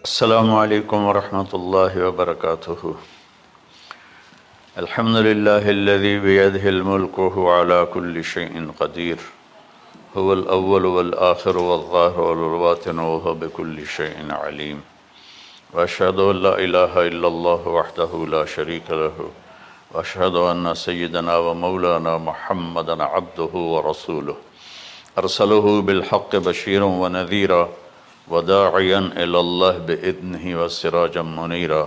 السلام علیکم ورحمۃ اللہ وبرکاتہ۔ الحمد للہ الذی بیدہ الملک وہو علی کل شیء قدیر، هو الاول والآخر والظاہر والباطن وہو بکل شیء علیم، واشہد ان لا الہ الا اللہ وحدہ لا شریک لہ، واشہد ان سیدنا ومولانا محمدا عبدہ ورسولہ، ارسلہ بالحق بشیرا ونذیرا وداعیا الی اللہ بإذنہ وسراجا منیرا،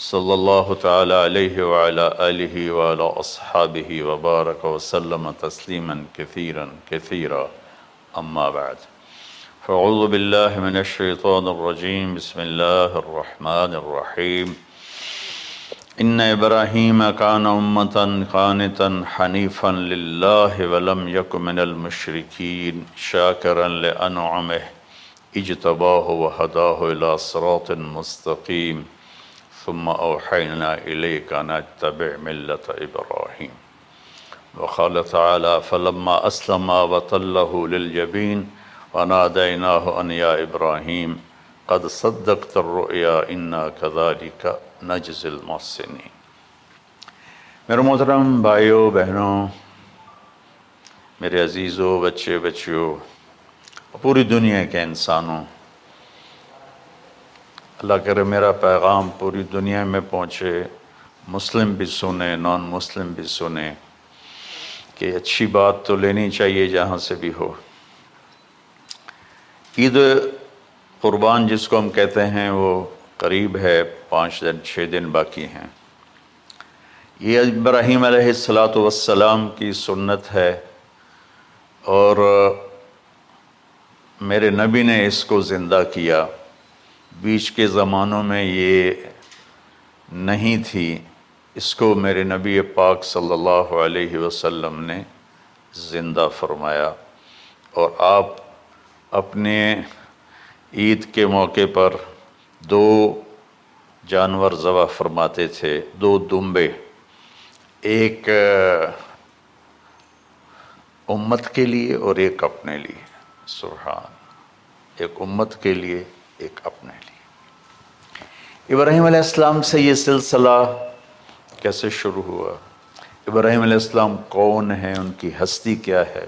صلی اللہ تعالی علیہ وعلی آلہ وعلی اصحابہ وبارک وسلم تسلیما کثیرا کثیرا، اما بعد فاعوذ باللہ من الشیطان الرجیم، بسم اللہ الرحمن الرحیم۔ ان ابراہیم کان امۃ قانتا حنیفا للہ ولم یک من المشرکین شاکرا لانعمہ اجتباہ وہداہ الی صراط مستقیم ثم اوحینا الیک ان اتبع ملۃ ابراہیم۔ وقال تعالی فلما اسلم وتلہ للجبین ونادیناہ ان یا ابراہیم قد صدقت الرؤیا انا کذلک نجزی المحسنین۔ میرے محترم بھائیوں بہنوں، میرے عزیزوں، بچے بچیوں، پوری دنیا کے انسانوں، اللہ کرے میرا پیغام پوری دنیا میں پہنچے، مسلم بھی سنیں، نان مسلم بھی سنیں، کہ اچھی بات تو لینی چاہیے جہاں سے بھی ہو۔ عید قربان جس کو ہم کہتے ہیں وہ قریب ہے، 5 دن 6 دن باقی ہیں۔ یہ ابراہیم علیہ السلام کی سنت ہے، اور میرے نبی نے اس کو زندہ کیا۔ بیچ کے زمانوں میں یہ نہیں تھی، اس کو میرے نبی پاک صلی اللہ علیہ وسلم نے زندہ فرمایا، اور آپ اپنے عید کے موقع پر 2 جانور ذبح فرماتے تھے، 2 دمبے، ایک امت کے لیے اور ایک اپنے لیے۔ سبحان، ایک امت کے لیے ایک اپنے لیے۔ ابراہیم علیہ السلام سے یہ سلسلہ کیسے شروع ہوا؟ ابراہیم علیہ السلام کون ہیں؟ ان کی ہستی کیا ہے؟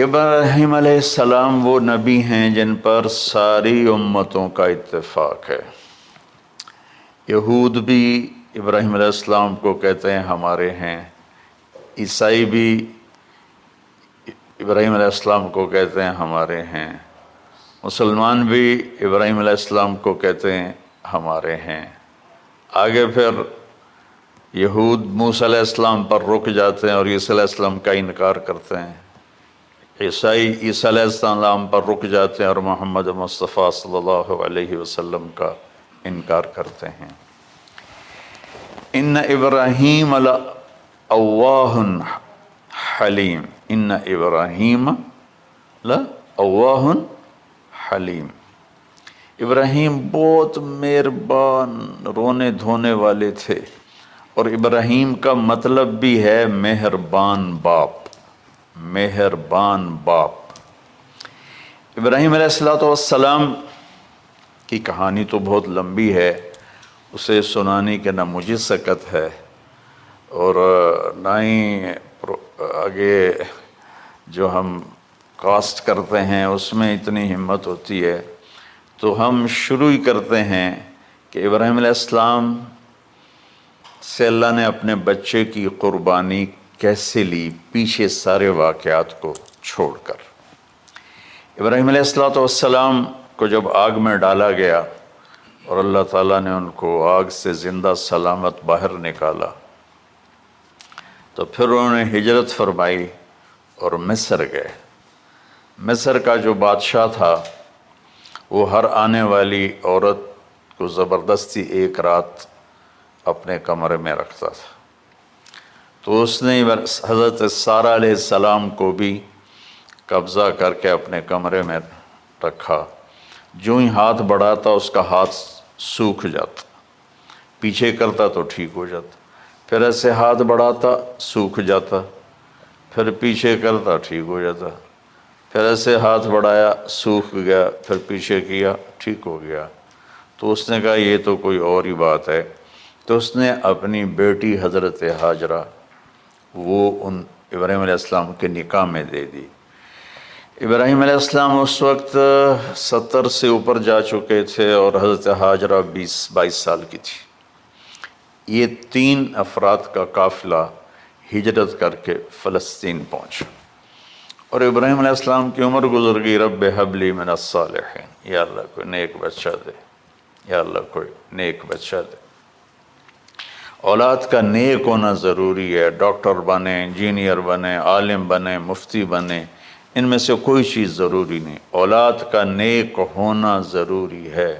ابراہیم علیہ السلام وہ نبی ہیں جن پر ساری امتوں کا اتفاق ہے۔ یہود بھی ابراہیم علیہ السلام کو کہتے ہیں ہمارے ہیں، عیسائی بھی ابراہیم علیہ السلام کو کہتے ہیں ہمارے ہیں، مسلمان بھی ابراہیم علیہ السلام کو کہتے ہیں ہمارے ہیں۔ آگے پھر یہود موسیٰ علیہ السلام پر رک جاتے ہیں اور عیسیٰ علیہ السلام کا انکار کرتے ہیں، عیسائی عیسیٰ علیہ السلام پر رک جاتے ہیں اور محمد مصطفیٰ صلی اللہ علیہ وسلم کا انکار کرتے ہیں۔ ان ابراہیم لأواہ حلیم، ان ابراہیم لأواہ حلیم، ابراہیم بہت مہربان رونے دھونے والے تھے، اور ابراہیم کا مطلب بھی ہے مہربان باپ، مہربان باپ۔ ابراہیم علیہ السلام کی کہانی تو بہت لمبی ہے، اسے سنانے کے نہ مجھے سکت ہے، اور نہ ہی آگے جو ہم کاسٹ کرتے ہیں اس میں اتنی ہمت ہوتی ہے۔ تو ہم شروع ہی کرتے ہیں کہ ابراہیم علیہ السلام سے اللہ نے اپنے بچے کی قربانی کیسے لی، پیچھے سارے واقعات کو چھوڑ کر۔ ابراہیم علیہ السلام کو جب آگ میں ڈالا گیا اور اللہ تعالیٰ نے ان کو آگ سے زندہ سلامت باہر نکالا، تو پھر انہوں نے ہجرت فرمائی اور مصر گئے۔ مصر کا جو بادشاہ تھا وہ ہر آنے والی عورت کو زبردستی ایک رات اپنے کمرے میں رکھتا تھا، تو اس نے حضرت سارہ علیہ السلام کو بھی قبضہ کر کے اپنے کمرے میں رکھا۔ جو ہی ہاتھ بڑھاتا اس کا ہاتھ سوکھ جاتا، پیچھے کرتا تو ٹھیک ہو جاتا۔ پھر ایسے ہاتھ بڑھاتا سوکھ جاتا، پھر پیچھے کرتا ٹھیک ہو جاتا، پھر ایسے ہاتھ بڑھایا سوکھ گیا، پھر پیچھے کیا ٹھیک ہو گیا۔ تو اس نے کہا یہ تو کوئی اور ہی بات ہے، تو اس نے اپنی بیٹی حضرت حاجرہ وہ ان ابراہیم علیہ السلام کے نکاح میں دے دی۔ ابراہیم علیہ السلام اس وقت 70 سے اوپر جا چکے تھے اور حضرت حاجرہ 22 سال کی تھی۔ یہ 3 افراد کا قافلہ ہجرت کر کے فلسطین پہنچا، اور ابراہیم علیہ السلام کی عمر گزر گئی۔ رب ہب لی من الصالحین، یا اللہ کوئی نیک بچہ دے، یا اللہ کوئی نیک بچہ دے۔ اولاد کا نیک ہونا ضروری ہے، ڈاکٹر بنے، انجینئر بنے، عالم بنے، مفتی بنے، ان میں سے کوئی چیز ضروری نہیں، اولاد کا نیک ہونا ضروری ہے۔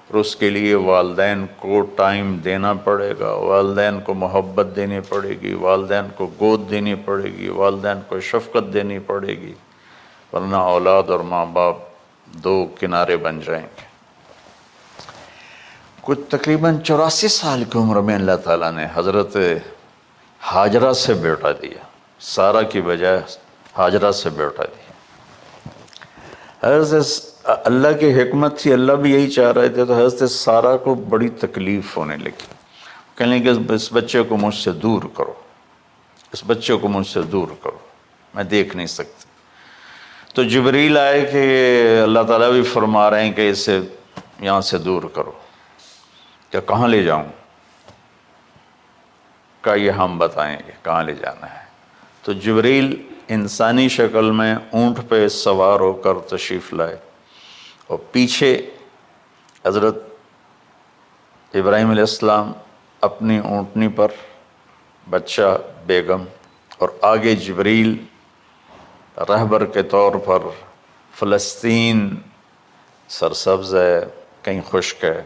اور اس کے لیے والدین کو ٹائم دینا پڑے گا، والدین کو محبت دینی پڑے گی، والدین کو گود دینی پڑے گی، والدین کو شفقت دینی پڑے گی، ورنہ اولاد اور ماں باپ 2 کنارے بن جائیں گے۔ کچھ تقریباً 84 سال کی عمر میں اللہ تعالیٰ نے حضرت حاجرہ سے بیٹا دیا، سارہ کی بجائے حاجرہ سے بیٹا دیا۔ حضرت اللہ کی حکمت تھی، اللہ بھی یہی چاہ رہے تھے، تو حضرت سارہ کو بڑی تکلیف ہونے لگی، کہنے کہ اس بچے کو مجھ سے دور کرو، اس بچے کو مجھ سے دور کرو، میں دیکھ نہیں سکتی۔ تو جبریل آئے کہ اللہ تعالیٰ بھی فرما رہے ہیں کہ اسے یہاں سے دور کرو، کہ کہاں لے جاؤں؟ کہ یہ ہم بتائیں گے کہاں لے جانا ہے۔ تو جبریل انسانی شکل میں اونٹ پہ سوار ہو کر تشریف لائے، اور پیچھے حضرت ابراہیم علیہ السلام اپنی اونٹنی پر، بچہ بیگم، اور آگے جبریل رہبر کے طور پر۔ فلسطین سرسبز ہے، کہیں خشک ہے،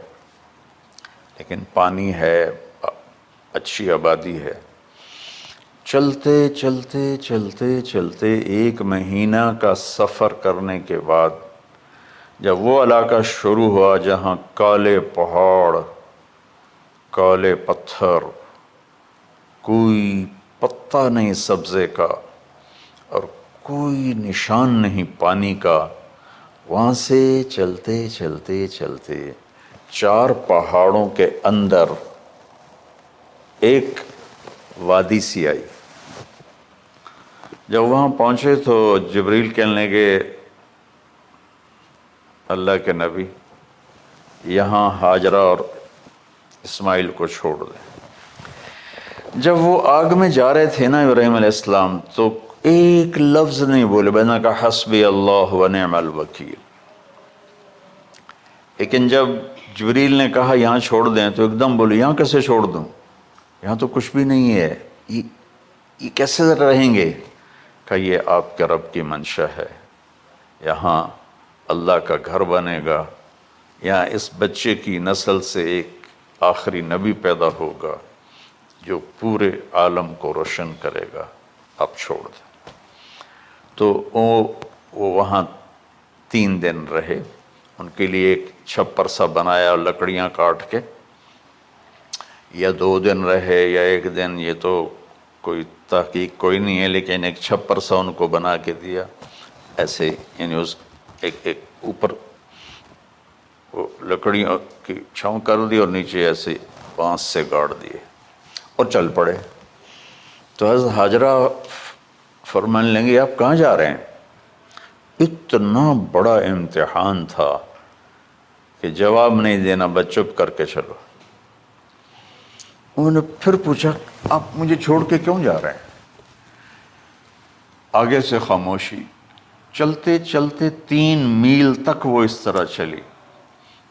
لیکن پانی ہے، اچھی آبادی ہے۔ چلتے چلتے چلتے چلتے 1 مہینہ کا سفر کرنے کے بعد جب وہ علاقہ شروع ہوا جہاں کالے پہاڑ، کالے پتھر، کوئی پتا نہیں سبزے کا اور کوئی نشان نہیں پانی کا، وہاں سے چلتے چلتے چلتے 4 پہاڑوں کے اندر ایک وادی سی آئی۔ جب وہاں پہنچے تو جبریل کہنے لگے اللہ کے نبی یہاں حاجرہ اور اسماعیل کو چھوڑ دیں۔ جب وہ آگ میں جا رہے تھے نا ابراہیم علیہ السلام، تو ایک لفظ نہیں بولے، بس نے کہا حسبی اللہ و نعم الوکیل۔ لیکن جب جبریل نے کہا یہاں چھوڑ دیں تو ایک دم بولے یہاں کیسے چھوڑ دوں، یہاں تو کچھ بھی نہیں ہے، یہ کیسے رہیں گے؟ کہ یہ آپ کے رب کی منشا ہے، یہاں اللہ کا گھر بنے گا، یہاں اس بچے کی نسل سے ایک آخری نبی پیدا ہوگا جو پورے عالم کو روشن کرے گا، آپ چھوڑ دیں۔ تو وہ وہاں 3 دن رہے، ان کے لیے ایک چھپر سا بنایا لکڑیاں کاٹ کے، یا 2 دن رہے یا 1 دن، یہ تو کوئی تحقیق کوئی نہیں ہے، لیکن ایک چھپر سا ان کو بنا کے دیا ایسے، یعنی اس ایک اوپر لکڑیوں کی چھاؤں کر دی اور نیچے ایسے بانس سے گاڑ دیے اور چل پڑے۔ تو حضرت حاجرہ فرمانے لگے آپ کہاں جا رہے ہیں؟ اتنا بڑا امتحان تھا کہ جواب نہیں دینا، بس چپ کر کے چلو۔ انہوں نے پھر پوچھا آپ مجھے چھوڑ کے کیوں جا رہے ہیں؟ آگے سے خاموشی۔ چلتے چلتے 3 میل تک وہ اس طرح چلی۔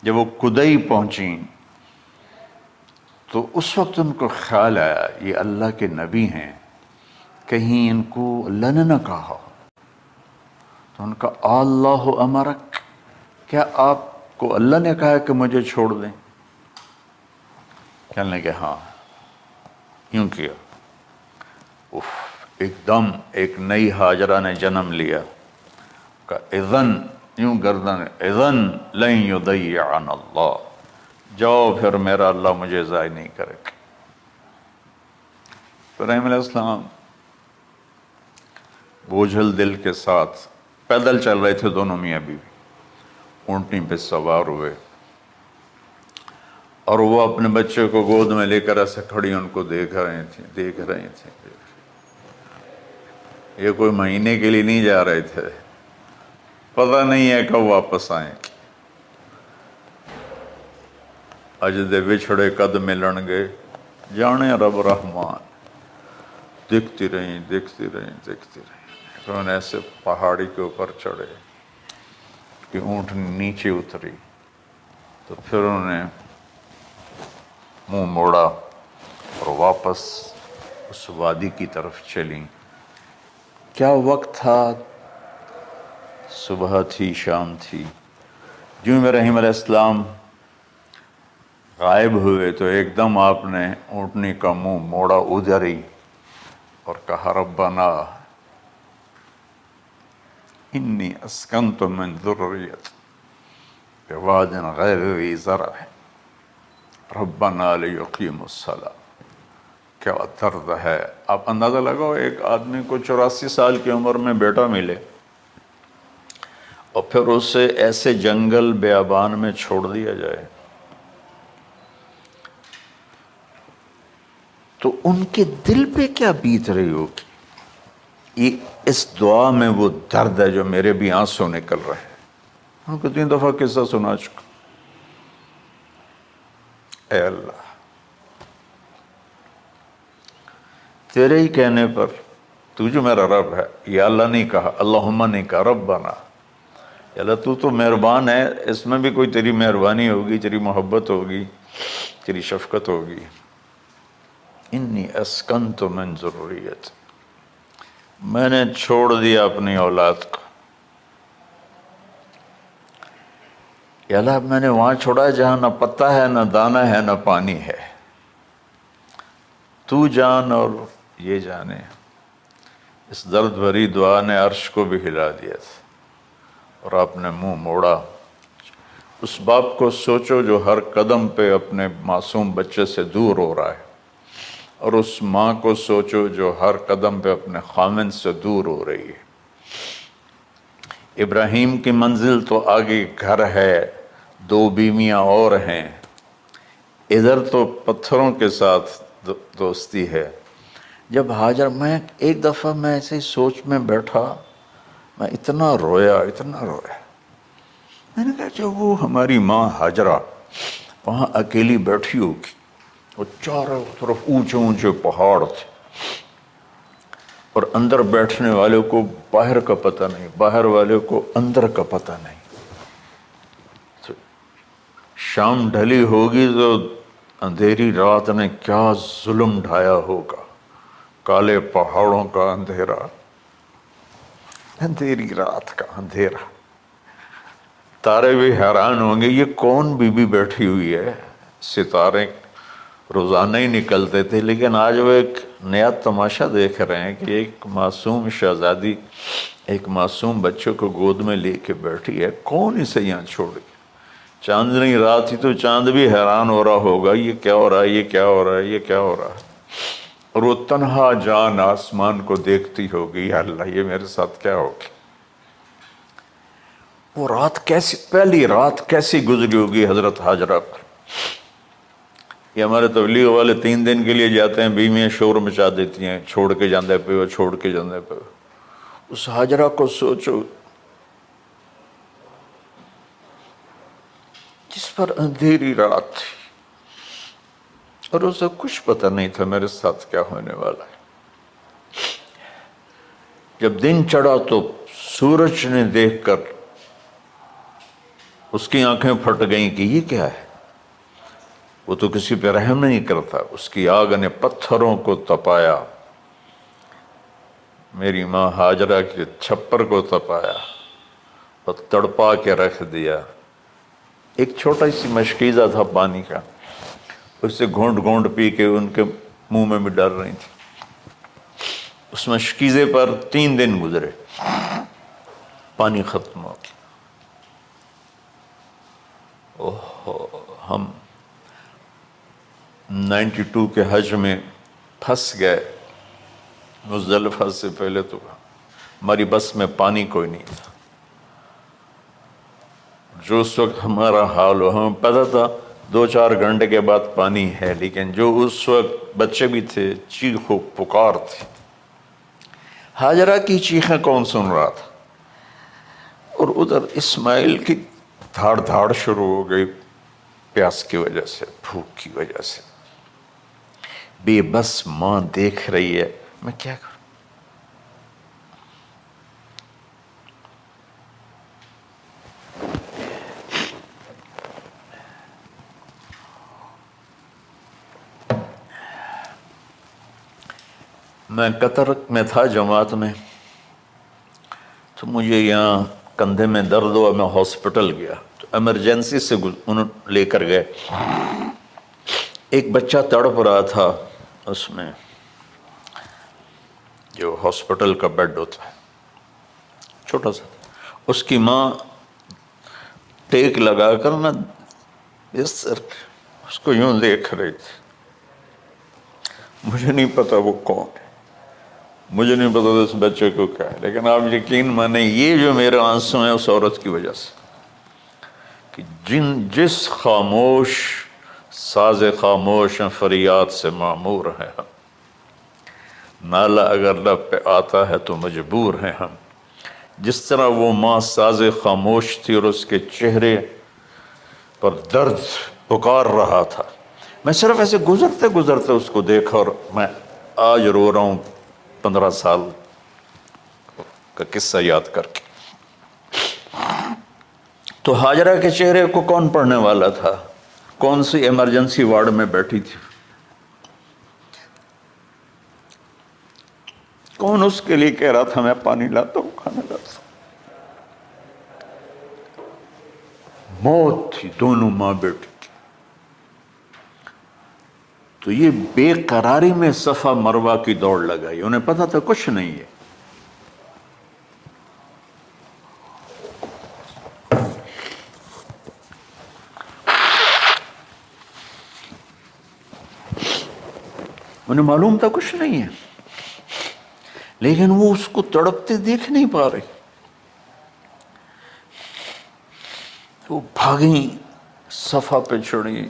جب وہ کدئی پہنچیں تو اس وقت ان کو خیال آیا یہ اللہ کے نبی ہیں، کہیں ان کو اللہ نے نہ کہا۔ تو ان کا اللہ امرک، کیا آپ کو اللہ نے کہا کہ مجھے چھوڑ دیں؟ کہنے لگے ہاں، یوں کیا۔ ایک دم ایک نئی حاجرہ نے جنم لیا، کہ اذن، یوں گردن، اذن لن یضیعنا اللہ، جاؤ پھر میرا اللہ مجھے ضائع نہیں کرے گا۔ ابراہیم علیہ السلام بوجھل دل کے ساتھ پیدل چل رہے تھے، دونوں میاں بیوی اونٹنی پہ سوار ہوئے، اور وہ اپنے بچے کو گود میں لے کر ایسے کھڑی ان کو دیکھ رہے تھے. یہ کوئی مہینے کے لیے نہیں جا رہے تھے، پتہ نہیں ہے کب واپس آئیں. اج دے وچھڑے قد ملن گے، جانے رب رحمان. دیکھتی رہیں. پھر انہیں ایسے پہاڑی کے اوپر چڑھے کہ اونٹ نیچے اتری، تو پھر انہیں منہ موڑا اور واپس اس وادی کی طرف چلیں. کیا وقت تھا، صبح تھی، شام تھی. جو ابراہیم علیہ السلام غائب ہوئے تو ایک دم آپ نے اونٹنی کا منہ موڑا ادھر ہی اور کہا ربنا انی اسکنت من ذریت بواد غیر ذی زرع ربنا لیقیموا الصلاۃ. کیا درد ہے. آپ اندازہ لگاؤ، ایک آدمی کو 84 سال کی عمر میں بیٹا ملے اور پھر اسے ایسے جنگل بیابان میں چھوڑ دیا جائے، تو ان کے دل پہ کیا بیت رہی ہوگی. یہ اس دعا میں وہ درد ہے جو میرے بھی آنسو نکل رہے ہیں. ہم کو 3 دفعہ قصہ سنا چکا. اے اللہ، تیرے ہی کہنے پر، تو جو میرا رب ہے، یا اللہ نہیں کہا، اللہم نہیں کہا، ربنا. یا اللہ تو تو مہربان ہے، اس میں بھی کوئی تیری مہربانی ہوگی، تیری محبت ہوگی، تیری شفقت ہوگی. انی اسکنت من ذریت، میں نے چھوڑ دیا اپنی اولاد کو. یا اللہ میں نے وہاں چھوڑا جہاں نہ پتہ ہے، نہ دانہ ہے، نہ پانی ہے. تو جان اور یہ جانے. اس درد بھری دعا نے عرش کو بھی ہلا دیا تھا، اور آپ نے منہ موڑا. اس باپ کو سوچو جو ہر قدم پہ اپنے معصوم بچے سے دور ہو رہا ہے، اور اس ماں کو سوچو جو ہر قدم پہ اپنے خامن سے دور ہو رہی ہے. ابراہیم کی منزل تو آگے گھر ہے، 2 بیویاں اور ہیں، ادھر تو پتھروں کے ساتھ دوستی ہے. جب ہاجر، میں ایک دفعہ میں ایسے سوچ میں بیٹھا، میں اتنا رویا. میں نے کہا جب وہ ہماری ماں ہاجرہ وہاں اکیلی بیٹھی ہوگی، اور چاروں طرف اونچے اونچے پہاڑ تھے، اور اندر بیٹھنے والے کو باہر کا پتہ نہیں، باہر والے کو اندر کا پتہ نہیں. تو شام ڈھلی ہوگی تو اندھیری رات نے کیا ظلم ڈھایا ہوگا. کالے پہاڑوں کا اندھیرا، اندھیری رات کا اندھیرا. تارے بھی حیران ہوں گے یہ کون بی بی بیٹھی ہوئی ہے. ستارے روزانہ ہی نکلتے تھے، لیکن آج وہ ایک نیا تماشا دیکھ رہے ہیں کہ ایک معصوم شہزادی ایک معصوم بچے کو گود میں لے کے بیٹھی ہے. کون اسے یہاں چھوڑ گیا. چاندنی رات ہی تو چاند بھی حیران ہو رہا ہوگا، یہ کیا ہو رہا ہے، یہ کیا ہو رہا ہے، یہ کیا ہو رہا ہے. اور وہ تنہا جان آسمان کو دیکھتی ہوگی، یا اللہ یہ میرے ساتھ کیا ہوگی. وہ رات کیسی، پہلی رات کیسی گزری ہوگی حضرت ہاجرہ پر. یہ ہمارے تبلیغ والے 3 دن کے لیے جاتے ہیں، بیویاں شور مچا دیتی ہیں، چھوڑ کے جاندے پہ وہ، چھوڑ کے جاندے پہ. اس ہاجرہ کو سوچو جس پر اندھیری رات تھی، اور اسے کچھ پتہ نہیں تھا میرے ساتھ کیا ہونے والا ہے. جب دن چڑھا تو سورج نے دیکھ کر اس کی آنکھیں پھٹ گئیں کہ یہ کیا ہے. وہ تو کسی پہ رحم نہیں کرتا. اس کی آگ نے پتھروں کو تپایا، میری ماں ہاجرہ کے چھپر کو تپایا اور تڑپا کے رکھ دیا. ایک چھوٹا سی مشکیزہ تھا پانی کا، اس سے گھونٹ گھونٹ پی کے ان کے منہ میں بھی ڈال رہی تھی. اس مشکیزے پر 3 دن گزرے، پانی ختم ہو گیا. ہم 92 کے حج میں پھنس گئے مزدلفہ سے پہلے تو ہماری بس میں پانی کوئی نہیں تھا. جو اس وقت ہمارا حال ہو، ہمیں پتہ تھا 2-4 گھنٹے کے بعد پانی ہے، لیکن جو اس وقت بچے بھی تھے، چیخ و پکار تھی. ہاجرہ کی چیخیں کون سن رہا تھا؟ اور ادھر اسماعیل کی دھاڑ دھاڑ شروع ہو گئی، پیاس کی وجہ سے، بھوک کی وجہ سے. بے بس ماں دیکھ رہی ہے، میں کیا کروں؟ میں قطر میں تھا جماعت میں، تو مجھے یہاں کندھے میں درد ہوا، میں ہاسپٹل گیا تو ایمرجنسی سے انہوں لے کر گئے. ایک بچہ تڑپ رہا تھا اس میں، جو ہاسپٹل کا بیڈ ہوتا ہے، چھوٹا سا. اس کی ماں ٹیک لگا کر نا اس کو یوں دیکھ رہی تھی. مجھے نہیں پتا وہ کون ہے، مجھے نہیں پتا اس بچے کو کیا ہے، لیکن آپ یقین مانیں یہ جو میرے آنسو ہیں اس عورت کی وجہ سے، کہ جس خاموش ساز خاموش فریاد سے معمور ہیں ہم. نالہ اگر لب پہ آتا ہے تو مجبور ہیں ہم. جس طرح وہ ماں ساز خاموش تھی اور اس کے چہرے پر درد پکار رہا تھا، میں صرف ایسے گزرتے گزرتے اس کو دیکھا اور میں آج رو رہا ہوں 15 سال کا قصہ یاد کر کے. تو ہاجرہ کے چہرے کو کون پڑھنے والا تھا؟ کون سی ایمرجنسی وارڈ میں بیٹھی تھی؟ کون اس کے لیے کہہ رہا تھا میں پانی لاتا ہوں، کھانا لاتا ہوں؟ موت تھی دونوں ماں بیٹی کی. تو یہ بے قراری میں صفا مروہ کی دوڑ لگائی. انہیں پتا تھا کچھ نہیں ہے. انہیں معلوم تھا کچھ نہیں ہے، لیکن وہ اس کو تڑپتے دیکھ نہیں پا رہے. وہ بھاگیں، صفا پہ چڑھی،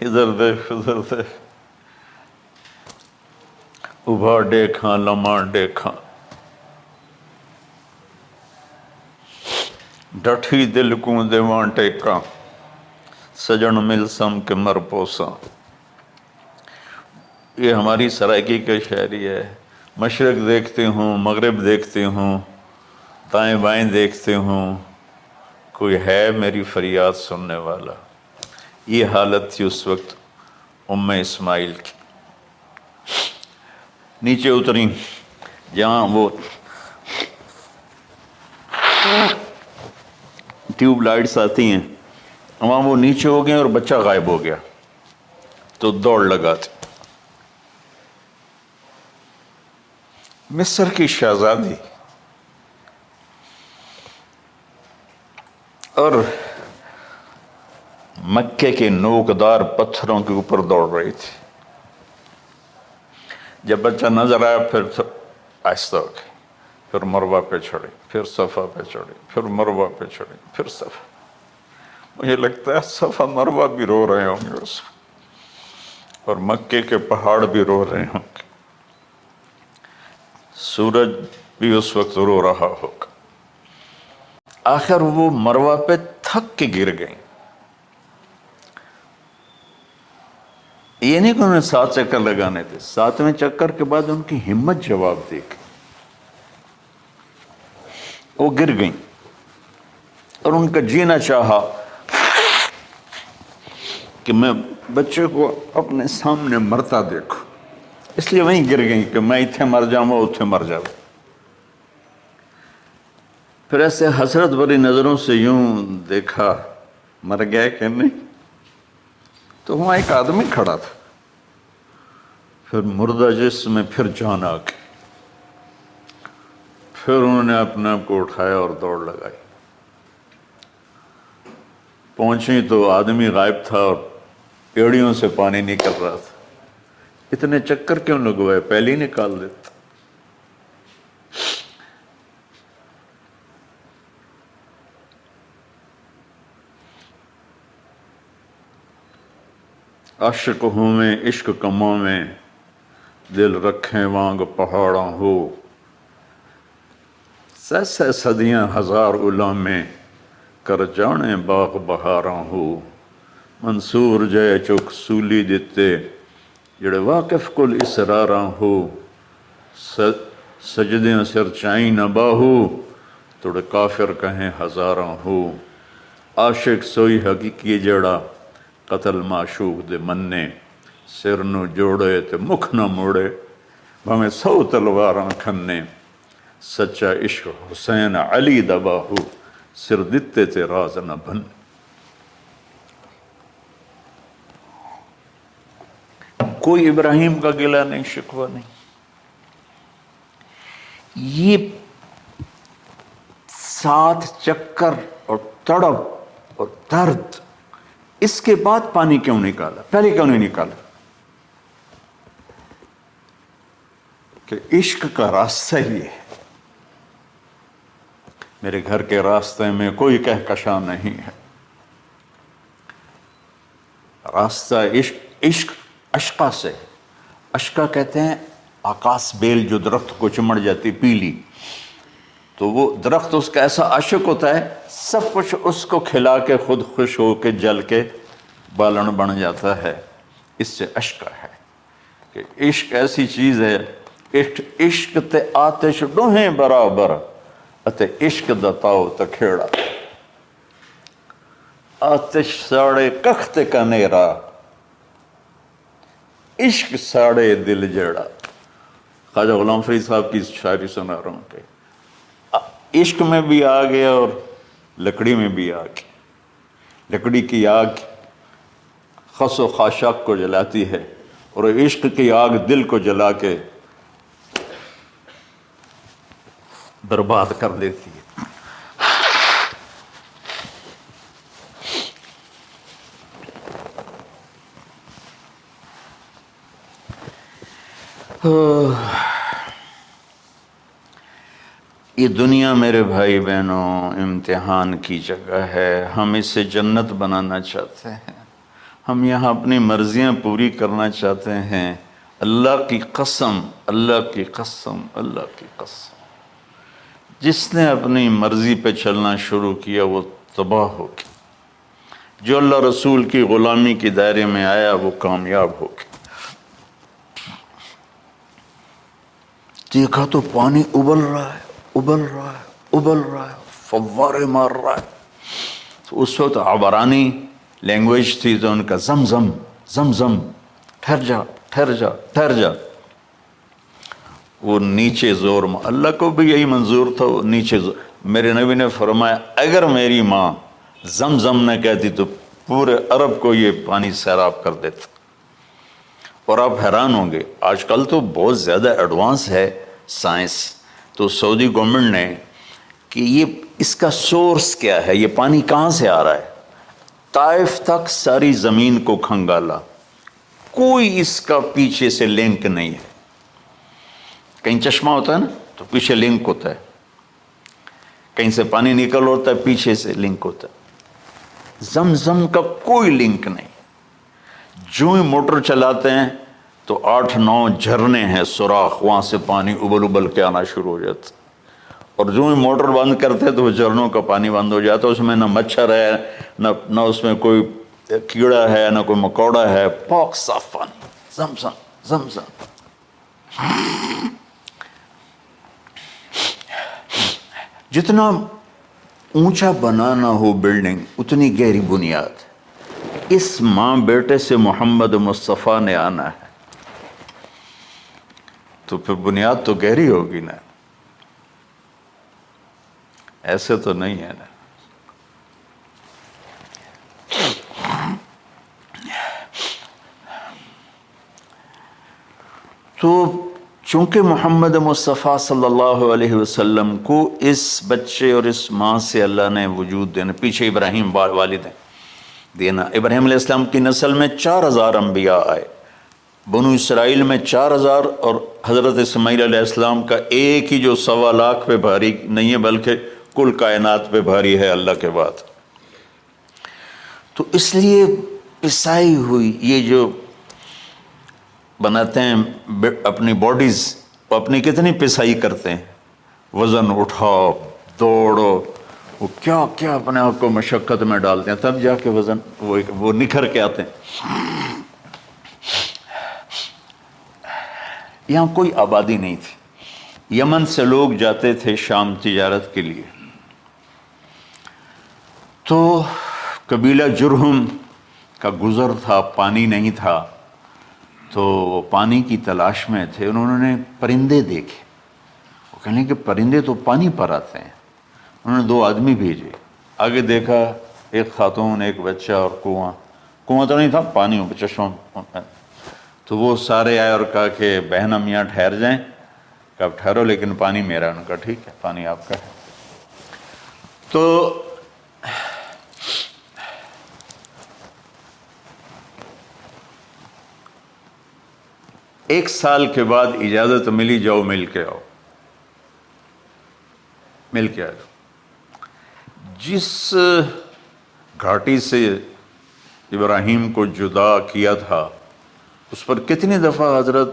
ادھر دیکھ ادھر دیکھ، ابھا دیکھاں لمحہ دیکھاں، ڈٹھی دل کو دیواں ٹیکاں، سجن مل سم کے مر پوساں. یہ ہماری سرائکی کا شاعری ہے. مشرق دیکھتے ہوں، مغرب دیکھتے ہوں، دائیں بائیں دیکھتے ہوں، کوئی ہے میری فریاد سننے والا. یہ حالت تھی اس وقت ام اسماعیل کی. نیچے اتری جہاں وہ ٹیوب لائٹس آتی ہیں، وہاں وہ نیچے ہو گئے اور بچہ غائب ہو گیا. تو دوڑ لگاتے. مصر کی شہزادی اور مکے کے نوکدار پتھروں کے اوپر دوڑ رہی تھی. جب بچہ نظر آیا پھر آہستہ ہو گئی، پھر مروہ پہ چڑھی، پھر صفا پہ چڑھی، پھر مروہ پہ چڑھی، پھر صفا. مجھے لگتا ہے صفا مروہ بھی رو رہے ہوں گے اس وقت، اور مکے کے پہاڑ بھی رو رہے ہوں گے. سورج بھی اس وقت رو رہا ہوگا. آخر وہ مروہ پہ تھک کے گر گئیں. یہ نہیں کہ انہیں 7 چکر لگانے تھے، 7ویں چکر کے بعد ان کی ہمت جواب دے گئی. وہ گر گئیں اور ان کا جینا چاہا کہ میں بچے کو اپنے سامنے مرتا دیکھوں، اس لیے وہیں گر گئیں کہ میں اتنے مر جاؤں وہ اتنے مر جاؤں. پھر ایسے حسرت بھری نظروں سے یوں دیکھا مر گیا کہ نہیں، تو وہاں ایک آدمی کھڑا تھا. پھر مردہ جسم میں پھر جان آ گئی. پھر انہوں نے اپنے آپ کو اٹھایا اور دوڑ لگائی. پہنچی تو آدمی غائب تھا اور پیڑیوں سے پانی نکل رہا تھا. اتنے چکر کیوں لگوائے؟ پہلے ہی نکال دیتا۔ عاشق ہوں میں عشق کماں میں، دل رکھیں وانگ پہاڑاں ہو، سہ صدیاں ہزار علامے، کر جانے باغ بہاراں ہو، منصور جے چک سولی دتے، جڑے واقف کل اسراراں ہو، سجدیاں سر چائیں نہ باہو، توڑے کافر کہیں ہزاراں ہو، عاشق سوئی حقیقی جڑا، قتل معشوق دے مننے، سر نو جوڑے تے مکھ نہ موڑے، بھامیں 100 تلواراں کھنے، سچا عشق حسین علی دا باہو، سر دتے تے راز نہ بن۔ کوئی ابراہیم کا گلہ نہیں، شکوہ نہیں۔ یہ 7 چکر اور تڑپ اور درد، اس کے بعد پانی کیوں نکالا؟ پہلے کیوں نہیں نکالا؟ کہ عشق کا راستہ ہی ہے۔ میرے گھر کے راستے میں کوئی کہکشاں نہیں ہے، راستہ عشق اشقا سے۔ اشقا کہتے ہیں آکاس بیل جو درخت کو چمڑ جاتی پیلی، تو وہ درخت اس کا ایسا عاشق ہوتا ہے، سب کچھ اس کو کھلا کے خود خوش ہو کے جل کے بالن بن جاتا ہے۔ اس سے اشقا ہے کہ عشق ایسی چیز ہے، عشق تے آتش ڈوہیں برابر، اتے عشق دا تاؤ تکھیڑا، آتش ساڑے کخت کا نیرا، عشق ساڑے دل جڑا۔ خواجہ غلام فرید صاحب کی شاعری سنا رہا ہوں کہ عشق میں بھی آ گیا اور لکڑی میں بھی آ گیا۔ لکڑی کی آگ خس و خاشاک کو جلاتی ہے، اور عشق کی آگ دل کو جلا کے برباد کر دیتی ہے۔ یہ دنیا میرے بھائی بہنوں امتحان کی جگہ ہے۔ ہم اسے جنت بنانا چاہتے ہیں، ہم یہاں اپنی مرضیاں پوری کرنا چاہتے ہیں۔ اللہ کی قسم، اللہ کی قسم، اللہ کی قسم، جس نے اپنی مرضی پہ چلنا شروع کیا وہ تباہ ہو گیا، جو اللہ رسول کی غلامی کے دائرے میں آیا وہ کامیاب ہو گیا۔ دیکھا تو پانی ابل رہا ہے، ابل رہا ہے، ابل رہا ہے، فوارے مار رہا ہے۔ تو اس وقت عبرانی لینگویج تھی تو ان کا زمزم زمزم، ٹھہر جا ٹھہر جا ٹھہر جا۔ وہ نیچے زور، اللہ کو بھی یہی منظور تھا، وہ نیچے زور۔ میرے نبی نے فرمایا اگر میری ماں زمزم نہ کہتی تو پورے عرب کو یہ پانی سیراب کر دیتا۔ اور آپ حیران ہوں گے، آج کل تو بہت زیادہ ایڈوانس ہے سائنس، تو سعودی گورنمنٹ نے کہ یہ اس کا سورس کیا ہے، یہ پانی کہاں سے آ رہا ہے، طائف تک ساری زمین کو کھنگالا، کوئی اس کا پیچھے سے لنک نہیں ہے۔ کہیں چشمہ ہوتا ہے نا تو پیچھے لنک ہوتا ہے، کہیں سے پانی نکل ہوتا ہے پیچھے سے لنک ہوتا ہے۔ زمزم کا کوئی لنک نہیں۔ جو ہی موٹر چلاتے ہیں تو 8-9 جھرنے ہیں، سوراخ، وہاں سے پانی ابل ابل کے آنا شروع ہو جاتا، اور جو ہی موٹر بند کرتے تو وہ جھرنوں کا پانی بند ہو جاتا۔ اس میں نہ مچھر ہے، نہ اس میں کوئی کیڑا ہے، نہ کوئی مکوڑا ہے، پاک صاف پانی، زمزم زمزم۔ جتنا اونچا بنانا ہو بلڈنگ اتنی گہری بنیاد۔ اس ماں بیٹے سے محمد مصطفیٰ نے آنا ہے تو پھر بنیاد تو گہری ہوگی نا، ایسے تو نہیں ہے نا۔ تو چونکہ محمد مصطفیٰ صلی اللہ علیہ وسلم کو اس بچے اور اس ماں سے اللہ نے وجود دینا، پیچھے ابراہیم والد ہیں دینا، ابراہیم علیہ السلام کی نسل میں 4000 انبیاء آئے، بنو اسرائیل میں 4000 اور حضرت اسماعیل علیہ السلام کا ایک ہی جو 1.25 لاکھ پہ بھاری نہیں ہے بلکہ کل کائنات پہ بھاری ہے اللہ کے بعد. تو اس لیے پسائی ہوئی یہ جو بناتے ہیں اپنی باڈیز، وہ اپنی کتنی پسائی کرتے ہیں، وزن اٹھاؤ دوڑو، وہ کیا کیا اپنے آپ کو مشقت میں ڈالتے ہیں، تب جا کے وزن وہ نکھر کے آتے ہیں. یہاں کوئی آبادی نہیں تھی. یمن سے لوگ جاتے تھے شام تجارت کے لیے، تو قبیلہ جرہم کا گزر تھا، پانی نہیں تھا، تو وہ پانی کی تلاش میں تھے. انہوں نے پرندے دیکھے، وہ کہنے کہ پرندے تو پانی پر آتے ہیں. انہوں نے 2 آدمی بھیجے، آگے دیکھا ایک خاتون ایک بچہ اور کنواں تو نہیں تھا، پانی چشمہ. تو وہ سارے آئے اور کہا کہ بہن ہم یہاں ٹھہر جائیں. کہا ٹھہرو لیکن پانی میرا. انہوں نے کہا ٹھیک ہے پانی آپ کا ہے. تو ایک سال کے بعد اجازت ملی، جاؤ مل کے آؤ. مل کے آئے. جس گھاٹی سے ابراہیم کو جدا کیا تھا اس پر کتنی دفعہ حضرت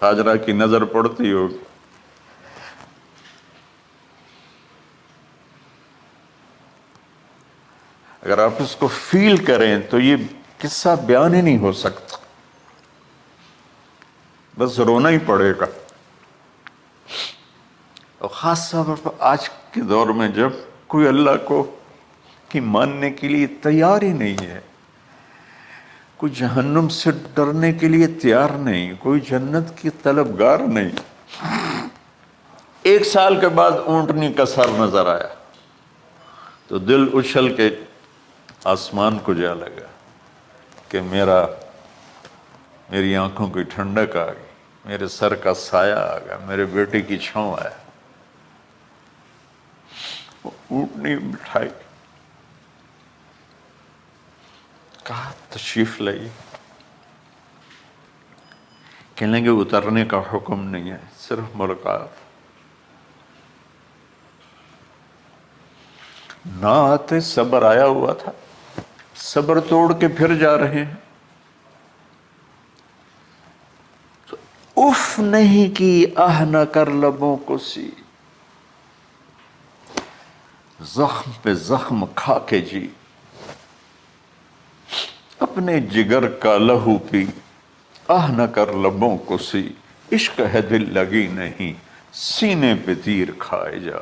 ہاجرہ کی نظر پڑتی ہوگی. اگر آپ اس کو فیل کریں تو یہ قصہ بیان ہی نہیں ہو سکتا، بس رونا ہی پڑے گا. اور خاص طور پر آج کے دور میں جب کوئی اللہ کو کی ماننے کے لیے تیار ہی نہیں ہے، کوئی جہنم سے ڈرنے کے لیے تیار نہیں، کوئی جنت کی طلبگار نہیں. 1 سال کے بعد اونٹنی کا سر نظر آیا تو دل اچھل کے آسمان کو جا لگا کہ میری آنکھوں کی ٹھنڈک آ گئی، میرے سر کا سایہ آ گیا، میرے بیٹے کی چھاؤں آیا. وہ اونٹنی بٹھائی، کہا تشریف لائیے. کہنے لگے اترنے کا حکم نہیں ہے، صرف ملاقات. نہ آتے صبر آیا ہوا تھا، صبر توڑ کے پھر جا رہے ہیں. تو اف نہیں کی آہ نہ کر لبوں کو سی، زخم پہ زخم کھا کے جی، اپنے جگر کا لہو پی، آہ نہ کر لبوں کو سی، عشق ہے دل لگی نہیں، سینے پہ تیر کھائے جا،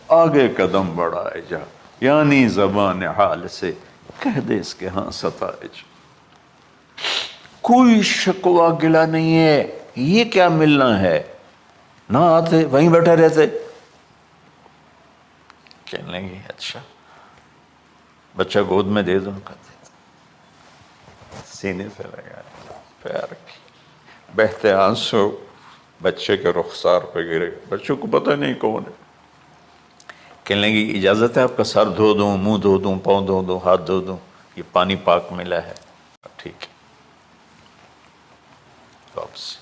آگے قدم بڑھائے جا، یعنی زبان حال سے کہہ دے اس کے ہاں ستائے جا. کوئی شکوہ گلا نہیں ہے، یہ کیا ملنا ہے. نہ آتے وہیں بیٹھے رہتے. کہنے لگے اچھا بچہ گود میں دے دوں. سینے سے لگا پیار کی، بہتے آنسو بچے کے رخسار پہ گرے. بچوں کو پتہ نہیں کون ہے. کہنے لگی اجازت ہے آپ کا سر دھو دوں، منہ دھو دوں، پاؤں دھو دوں، ہاتھ دھو دوں، یہ پانی پاک ملا ہے. ٹھیک ہے واپس.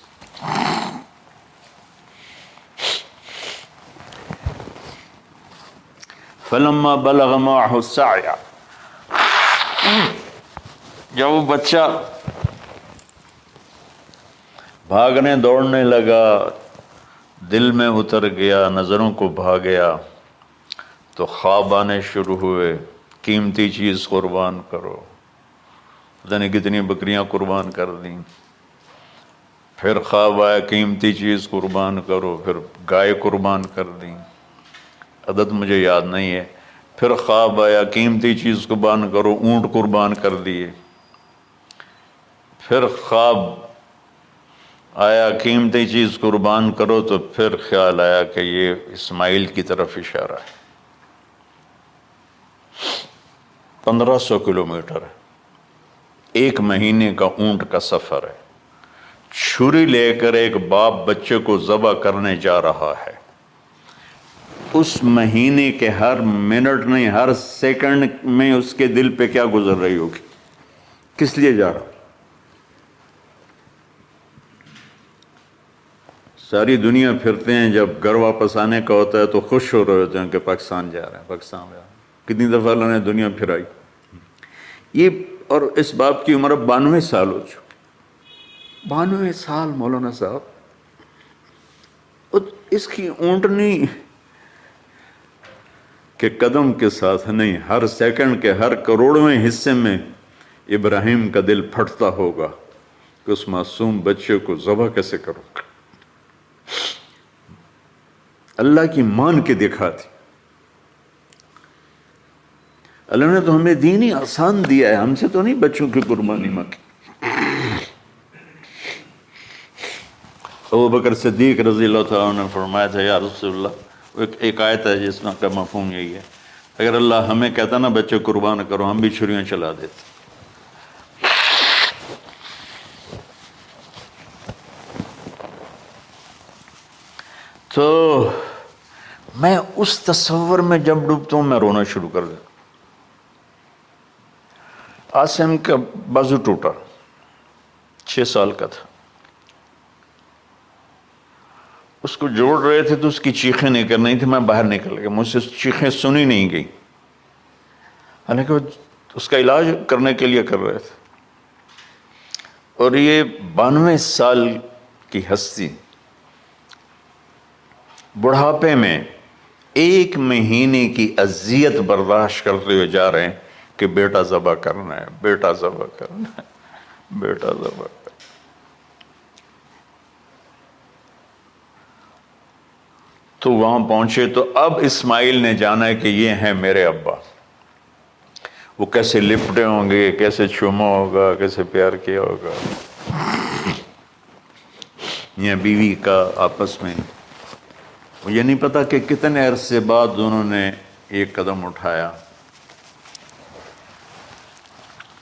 فلما بلغ معه السعي، جب وہ بچہ بھاگنے دوڑنے لگا، دل میں اتر گیا، نظروں کو بھا گیا، تو خواب آنے شروع ہوئے. قیمتی چیز قربان کرو، پتہ نہیں کتنی بکریاں قربان کر دیں. پھر خواب آیا قیمتی چیز قربان کرو، پھر گائے قربان کر دیں، عدد مجھے یاد نہیں ہے. پھر خواب آیا قیمتی چیز قربان کرو، اونٹ قربان کر دیے. پھر خواب آیا قیمتی چیز قربان کرو، تو پھر خیال آیا کہ یہ اسماعیل کی طرف اشارہ ہے. 1500 کلومیٹر ہے، 1 مہینے کا اونٹ کا سفر ہے. چھری لے کر ایک باپ بچے کو ذبح کرنے جا رہا ہے. اس مہینے کے ہر منٹ نہیں، ہر سیکنڈ میں اس کے دل پہ کیا گزر رہی ہوگی، کس لیے جا رہا. ساری دنیا پھرتے ہیں، جب گھر واپس آنے کا ہوتا ہے تو خوش ہو رہے ہوتے ہیں کہ پاکستان جا رہے ہیں، پاکستان جا رہے ہیں۔ کتنی دفعہ اللہ نے دنیا پھرائی یہ، اور اس باپ کی عمر اب 92 سال ہو چکی، 92 سال مولانا صاحب، اور اس کی اونٹنی کے قدم کے ساتھ نہیں، ہر سیکنڈ کے ہر کروڑویں حصے میں ابراہیم کا دل پھٹتا ہوگا کہ اس معصوم بچے کو ذبح کیسے کروں۔ اللہ کی مان کے دکھا دی۔ اللہ نے تو ہمیں دین ہی آسان دیا ہے، ہم سے تو نہیں بچوں کی قربانی مانگی۔ ابو بکر صدیق رضی اللہ تعالیٰ نے فرمایا تھا، یا رسول اللہ، ایک آیت ہے جس میں کا مفہوم یہی ہے، اگر اللہ ہمیں کہتا نا بچے قربان کرو، ہم بھی چھریاں چلا دیتے۔ تو میں اس تصور میں جب ڈوبتا ہوں میں رونا شروع کر دیتا۔ عاصم کا بازو ٹوٹا، 6 سال کا تھا، اس کو جوڑ رہے تھے تو اس کی چیخیں نکل رہی تھی، میں باہر نکل گیا، مجھ سے چیخیں سنی نہیں گئی، حالانکہ وہ اس کا علاج کرنے کے لیے کر رہے تھے۔ اور یہ 92 سال کی ہستی بڑھاپے میں 1 مہینے کی اذیت برداشت کرتے ہوئے جا رہے ہیں کہ بیٹا ذبح کرنا ہے، بیٹا ذبح کرنا ہے، بیٹا ذبح کرنا ہے۔ تو وہاں پہنچے تو اب اسماعیل نے جانا ہے کہ یہ ہیں میرے ابا، وہ کیسے لپٹے ہوں گے، کیسے چوما ہوگا، کیسے پیار کیا ہوگا، یہ بیوی کا آپس میں۔ مجھے نہیں پتا کہ کتنے عرصے بعد انہوں نے ایک قدم اٹھایا،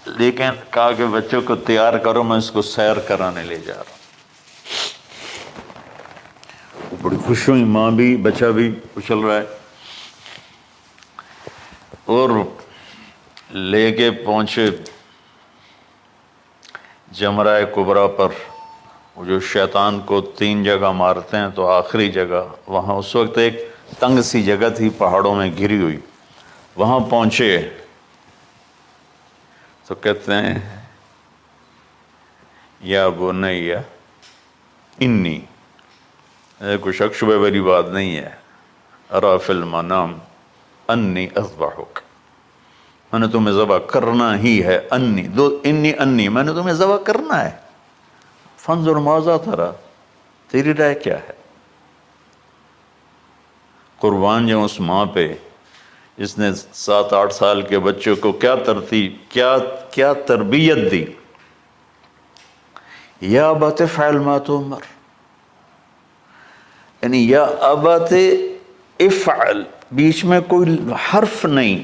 لیکن کہا کہ بچوں کو تیار کرو، میں اس کو سیر کرانے لے جا رہا ہوں۔ بڑی خوش ہوئی، ماں بھی بچہ بھی اچھل رہا ہے، اور لے کے پہنچے جمرہ کبریٰ پر، وہ جو شیطان کو 3 جگہ مارتے ہیں، تو آخری جگہ وہاں اس وقت ایک تنگ سی جگہ تھی پہاڑوں میں گھری ہوئی، وہاں پہنچے تو کہتے ہیں یا بنی انی، کوئی شک شبہ والی بات نہیں ہے، ارا فی المنام انی اذبحک، میں نے تمہیں ذبح کرنا ہی ہے، انی میں نے تمہیں ذبح کرنا ہے، فانظر ماذا تری، تیری رائے کیا ہے؟ قربان جاؤں اس ماں پہ جس نے 7-8 سال کے بچوں کو کیا تربیت دی۔ یا ابت افعل ما تؤمر، یعنی یا ابت افعل، بیچ میں کوئی حرف نہیں،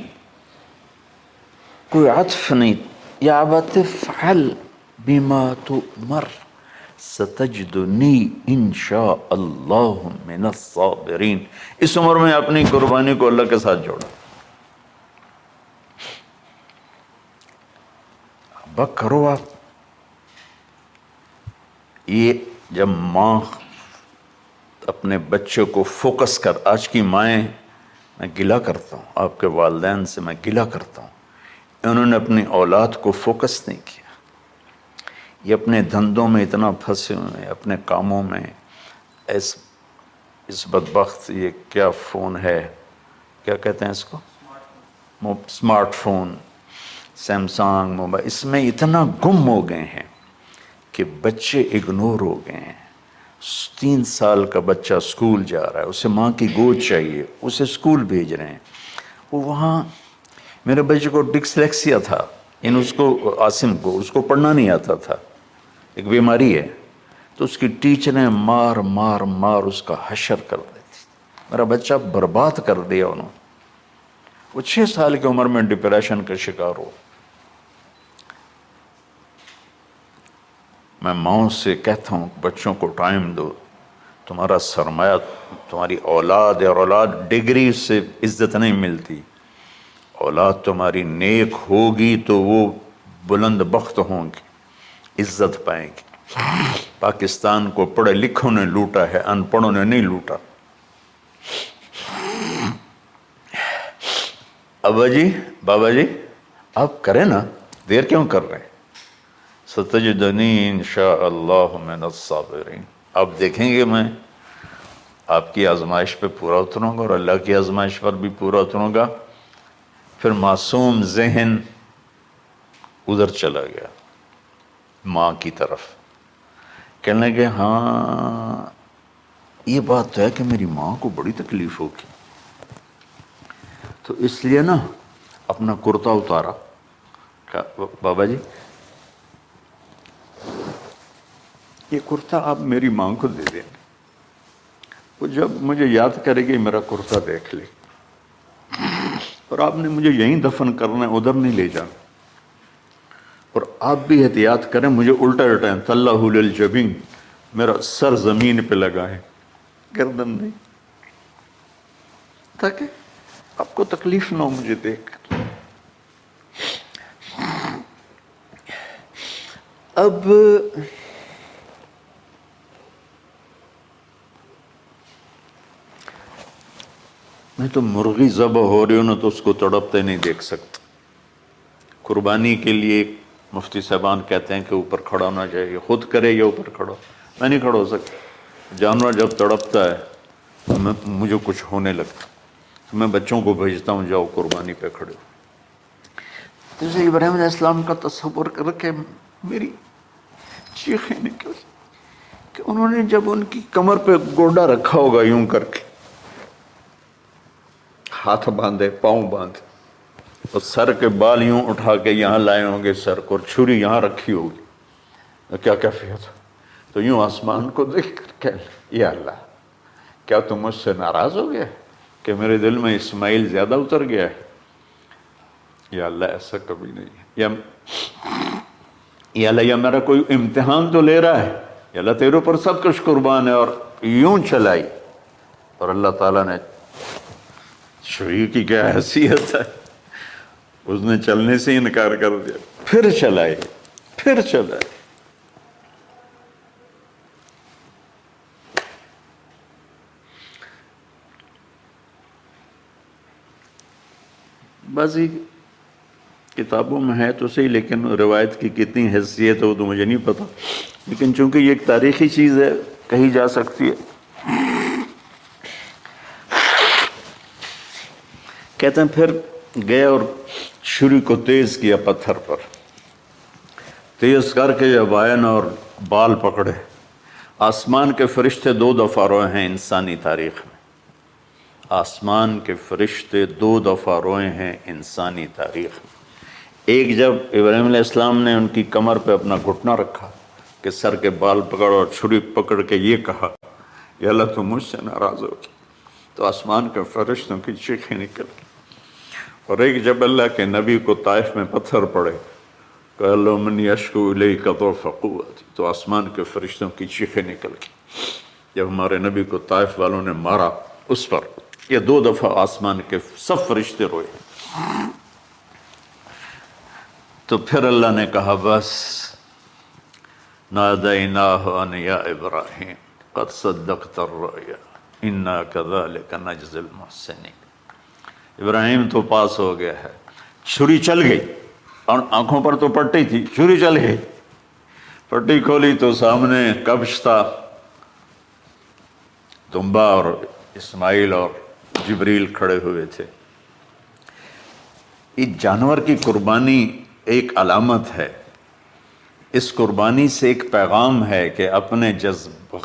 کوئی عطف نہیں، یا ابت افعل بما تؤمر ستجدنی انشاء اللہ من الصابرین۔ اس عمر میں اپنی قربانی کو اللہ کے ساتھ جوڑا۔ ابا کرو آپ، یہ جب ماں اپنے بچے کو فوکس کر، آج کی مائیں، میں گلہ کرتا ہوں آپ کے والدین سے، میں گلہ کرتا ہوں، انہوں نے اپنی اولاد کو فوکس نہیں کیا، یہ اپنے دھندوں میں اتنا پھنسے ہوئے ہیں، اپنے کاموں میں، اس بدبخت یہ کیا فون ہے، کیا کہتے ہیں اس کو، اسمارٹ فون، سیمسنگ موبائل، اس میں اتنا گم ہو گئے ہیں کہ بچے اگنور ہو گئے ہیں۔ 3 سال کا بچہ اسکول جا رہا ہے، اسے ماں کی گود چاہیے، اسے اسکول بھیج رہے ہیں، وہ وہاں، میرے بچے کو ڈسلیکسیا تھا، اس کو عاصم کو، اس کو پڑھنا نہیں آتا تھا، ایک بیماری ہے، تو اس کی ٹیچریں مار مار مار اس کا حشر کر دیتی، میرا بچہ برباد کر دیا انہوں نے۔ وہ 6 سال کی عمر میں ڈپریشن کا شکار ہو۔ میں ماؤں سے کہتا ہوں بچوں کو ٹائم دو، تمہارا سرمایہ تمہاری اولاد ہے، اور اولاد ڈگری سے عزت نہیں ملتی، اولاد تمہاری نیک ہوگی تو وہ بلند بخت ہوں گی، عزت پائیں گی۔ پاکستان کو پڑھے لکھوں نے لوٹا ہے، ان پڑھوں نے نہیں لوٹا۔ ابا جی، بابا جی، آپ کریں نا، دیر کیوں کر رہے ہیں؟ ستجدنی انشاءاللہ من الصابرین، آپ دیکھیں گے میں آپ کی آزمائش پہ پورا اتروں گا اور اللہ کی آزمائش پر بھی پورا اتروں گا۔ پھر معصوم ذہن ادھر چلا گیا ماں کی طرف، کہنے لگے ہاں یہ بات تو ہے کہ میری ماں کو بڑی تکلیف ہوگی، تو اس لیے نا اپنا کرتا اتارا، کہا بابا جی یہ کرتا آپ میری ماں کو دے دیں، وہ جب مجھے یاد کرے گی میرا کرتا دیکھ لے، اور آپ نے مجھے یہیں دفن کرنا ہے، ادھر نہیں لے جانا، اور آپ بھی احتیاط کریں، مجھے الٹا الٹائیں، طلّہ للجبین، میرا سر زمین پہ لگا ہے، گردن نہیں، تاکہ آپ کو تکلیف نہ ہو مجھے دیکھ کر۔ اب میں تو مرغی ذبح ہو رہی ہوں نا تو اس کو تڑپتے نہیں دیکھ سکتا۔ قربانی کے لیے مفتی صاحبان کہتے ہیں کہ اوپر کھڑا ہونا چاہیے، خود کرے یا اوپر کھڑا، میں نہیں کھڑا ہو سکتا۔ جانور جب تڑپتا ہے تو مجھے کچھ ہونے لگتا، تو میں بچوں کو بھیجتا ہوں جاؤ قربانی پہ کھڑے ہو۔ جیسے ابراہیم علیہ السلام کا تصور کر کے میری چیخیں نکل کہ انہوں نے جب ان کی کمر پہ گوڈا رکھا ہوگا یوں کر کے، ہاتھ باندھے، پاؤں باندھے، اور سر کے بال یوں اٹھا کے یہاں لائے ہوں گے سر کو، اور چھری یہاں رکھی ہوگی، کیا کیفیت ہو؟ تو یوں آسمان کو دیکھ کر کہ یا اللہ کیا تم مجھ سے ناراض ہو گیا کہ میرے دل میں اسماعیل زیادہ اتر گیا ہے؟ یا اللہ ایسا کبھی نہیں ہے، یا اللہ یہ میرا کوئی امتحان تو لے رہا ہے، یا اللہ تیرے پر سب کچھ قربان ہے، اور یوں چلائی، اور اللہ تعالیٰ نے چھری کی کیا حیثیت ہے، اس نے چلنے سے انکار کر دیا، پھر چلائے، پھر چلائے۔ بعضی کتابوں میں ہے تو صحیح، لیکن روایت کی کتنی حیثیت ہے وہ تو مجھے نہیں پتا، لیکن چونکہ یہ ایک تاریخی چیز ہے کہی جا سکتی ہے۔ کہتے ہیں پھر گئے اور چھری کو تیز کیا پتھر پر، تیز کر کے جب آئے نا اور بال پکڑے، آسمان کے فرشتے 2 دفعہ روئے ہیں انسانی تاریخ میں، آسمان کے فرشتے 2 دفعہ روئے ہیں انسانی تاریخ میں۔ ایک جب ابراہیم علیہ السلام نے ان کی کمر پہ اپنا گھٹنا رکھا کہ سر کے بال پکڑ اور چھری پکڑ کے یہ کہا یا اللہ تو مجھ سے ناراض ہو گیا، تو آسمان کے فرشتوں کی چیخیں نکل گئی۔ اور ایک جب اللہ کے نبی کو طائف میں پتھر پڑے کہ اللہ من یشکو الیک ضعف قوتی، تو آسمان کے فرشتوں کی چیخیں نکل گئی۔ جب ہمارے نبی کو طائف والوں نے مارا اس پر، یہ 2 دفعہ آسمان کے سب فرشتے روئے۔ تو پھر اللہ نے کہا بس، نادیناہ ان یا ابراہیم قد صدقت الرؤیا انا کذلک نجزی المحسنین، ابراہیم تو پاس ہو گیا ہے۔ چھری چل گئی، اور آنکھوں پر تو پٹی تھی، چھری چل گئی، پٹی کھولی تو سامنے کبش تھا، دمبا اور اسماعیل اور جبریل کھڑے ہوئے تھے۔ اس جانور کی قربانی ایک علامت ہے، اس قربانی سے ایک پیغام ہے کہ اپنے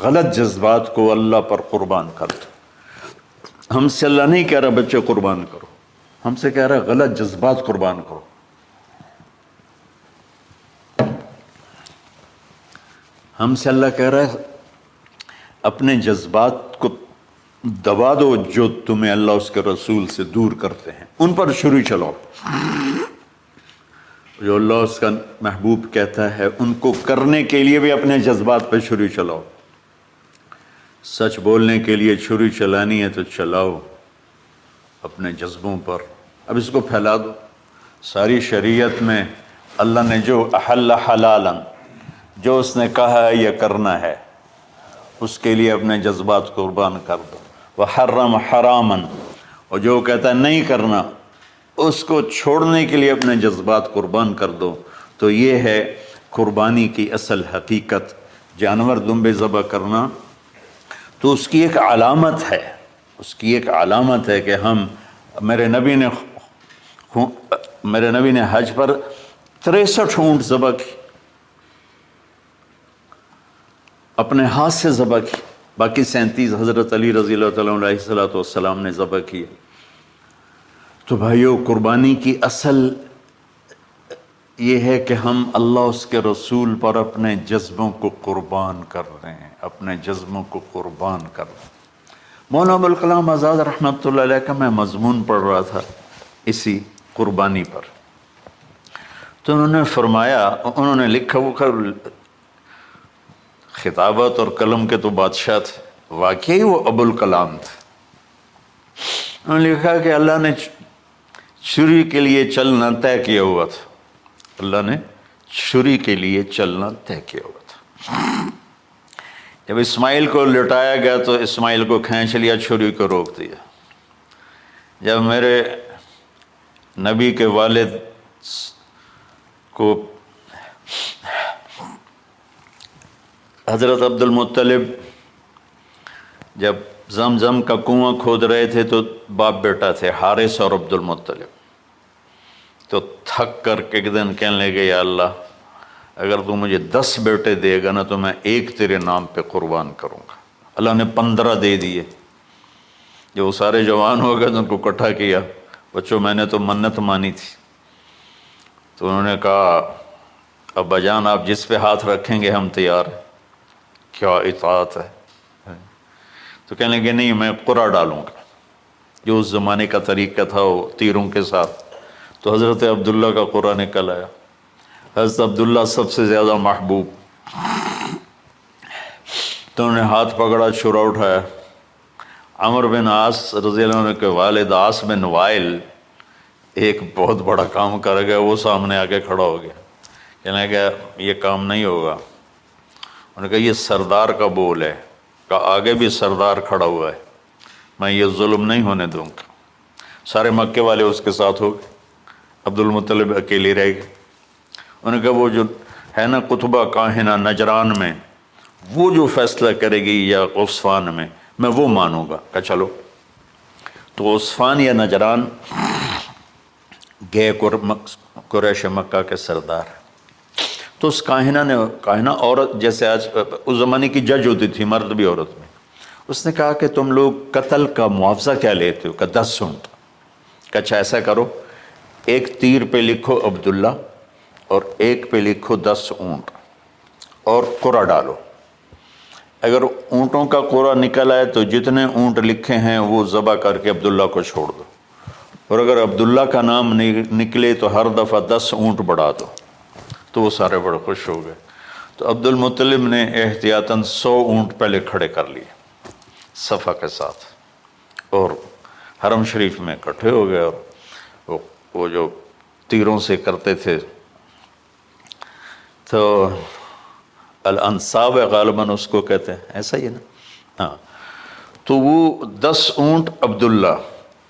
غلط جذبات کو اللہ پر قربان کر دو۔ ہم سے اللہ نہیں کہہ رہا بچے قربان کرو، ہم سے کہہ رہا غلط جذبات قربان کرو۔ ہم سے اللہ کہہ رہا ہے اپنے جذبات کو دبا دو جو تمہیں اللہ اس کے رسول سے دور کرتے ہیں، ان پر چھری چلاؤ۔ جو اللہ اس کا محبوب کہتا ہے ان کو کرنے کے لیے بھی اپنے جذبات پہ چھری چلاؤ۔ سچ بولنے کے لیے چھری چلانی ہے تو چلاؤ اپنے جذبوں پر، اب اس کو پھیلا دو۔ ساری شریعت میں اللہ نے جو احل حلالا، جو اس نے کہا ہے یہ کرنا ہے اس کے لیے اپنے جذبات قربان کر دو. وحرم حراما، اور جو کہتا ہے نہیں کرنا اس کو چھوڑنے کے لیے اپنے جذبات قربان کر دو. تو یہ ہے قربانی کی اصل حقیقت. جانور دمبے ذبح کرنا تو اس کی ایک علامت ہے، اس کی ایک علامت ہے کہ ہم میرے نبی نے حج پر 63 اونٹ ذبح کی، اپنے ہاتھ سے ذبح کی، باقی 37 حضرت علی رضی اللہ تعالیٰ علیہ السلام نے ذبح کیے. تو بھائیو، قربانی کی اصل یہ ہے کہ ہم اللہ اس کے رسول پر اپنے جذبوں کو قربان کر رہے ہیں، اپنے جذبوں کو قربان کر رہے ہیں. مولانا ابوالکلام آزاد رحمۃ اللہ علیہ کا میں مضمون پڑھ رہا تھا اسی قربانی پر، تو انہوں نے فرمایا، انہوں نے لکھا، وہ خطابت اور قلم کے تو بادشاہ تھے، واقعی وہ ابوالکلام تھے. انہوں نے لکھا کہ اللہ نے چھری کے لیے چلنا طے کیا ہوا تھا، اللہ نے چھری کے لیے چلنا طے کیا ہوا تھا. جب اسماعیل کو لٹایا گیا تو اسماعیل کو کھینچ لیا، چھری کو روک دیا. جب میرے نبی کے والد کو حضرت عبد المطلب جب زمزم کا کنواں کھود رہے تھے تو باپ بیٹا تھے، حارث اور عبد المطلب، تو تھک کر کے ایک دن کہنے لگے یا اللہ اگر تو مجھے 10 بیٹے دے گا نا تو میں ایک تیرے نام پہ قربان کروں گا. اللہ نے 15 دے دیے. جب وہ سارے جوان ہو گئے تو ان کو اکٹھا کیا، بچوں میں نے تو منت مانی تھی. تو انہوں نے کہا ابا جان آپ جس پہ ہاتھ رکھیں گے ہم تیار ہیں. کیا اطاعت ہے. تو کہنے لگے نہیں میں قرعہ ڈالوں گا، جو اس زمانے کا طریقہ تھا وہ تیروں کے ساتھ. تو حضرت عبداللہ کا قرعہ نکل آیا. حضرت عبداللہ سب سے زیادہ محبوب، تو انہوں نے ہاتھ پکڑا، چھرا اٹھایا. عمر بن عاص رضی اللہ عنہ کے والد عاص بن وائل ایک بہت بڑا کام کر گیا، وہ سامنے آ کے کھڑا ہو گیا. کہنے لگا یہ کام نہیں ہوگا. انہوں نے کہا یہ سردار کا بول ہے، کہا آگے بھی سردار کھڑا ہوا ہے، میں یہ ظلم نہیں ہونے دوں گا. سارے مکے والے اس کے ساتھ ہو گئے، عبد المطلب اکیلے رہ گئے. انہوں نے کہا وہ جو ہے نا قطبہ کاہنہ نجران میں، وہ جو فیصلہ کرے گی یا غصفان میں وہ مانوں گا. کہا چلو. تو غصفان یا نجران گئے قریش مکہ کے سردار. تو اس کاہنہ عورت، جیسے آج اس زمانے کی جج ہوتی تھی، مرد بھی عورت میں، اس نے کہا کہ تم لوگ قتل کا معاوضہ کیا لیتے ہو؟ کہ 10 اونٹ. کہ اچھا ایسا کرو، ایک تیر پہ لکھو عبداللہ اور ایک پہ لکھو 10 اونٹ اور قرعہ ڈالو. اگر اونٹوں کا قرعہ نکل آئے تو جتنے اونٹ لکھے ہیں وہ ذبح کر کے عبداللہ کو چھوڑ دو، اور اگر عبداللہ کا نام نکلے تو ہر دفعہ 10 اونٹ بڑھا دو. تو وہ سارے بڑے خوش ہو گئے. تو عبد المطلب نے احتیاطاً 100 اونٹ پہلے کھڑے کر لیے صفا کے ساتھ، اور حرم شریف میں اکٹھے ہو گئے. اور وہ جو تیروں سے کرتے تھے تو الانصاب غالباً اس کو کہتے ہیں، ایسا ہی ہے نا. ہاں. تو وہ 10 اونٹ عبداللہ،